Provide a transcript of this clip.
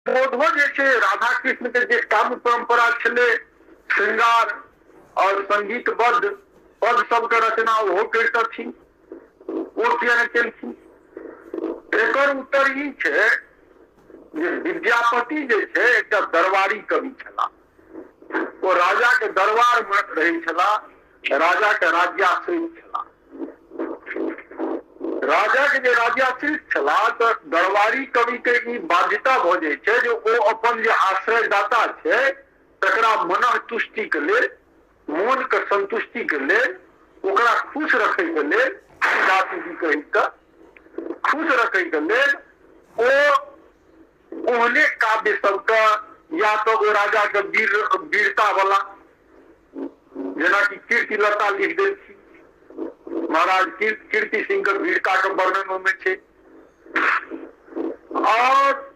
बोधो जे राधा कृष्ण के जे काव्य परंपरा छे श्रृंगार और संगीतबद्ध पद सबके रचना ओहो करतथिन, ओ किया ने केलखिन। एकर उत्तर ई छे जे विद्यापति जे छे एकटा दरबारी कवि छला, ओ राजा के दरबार में रहे छला, राजा के राज्याश्रित छला। राजा के जे राज्याश्रित छला तो दरबारी कवि के ई बाध्यता भ जाय छे जे ओ अपन जे आश्रयदाता छे तकरा मन तुष्टि के लेल, मन के संतुष्टि के लेल, ओकरा खुश रखे के लेल, दासी जी कहि के खुश रखे के लेल ओ ओहने काव्य सबके या तो ओ राजा के वीरता वाला जेना कि कीर्ति लता लिख देलखिन, महाराज कीर्ति सिंह के वीरता के वर्णन में छे, और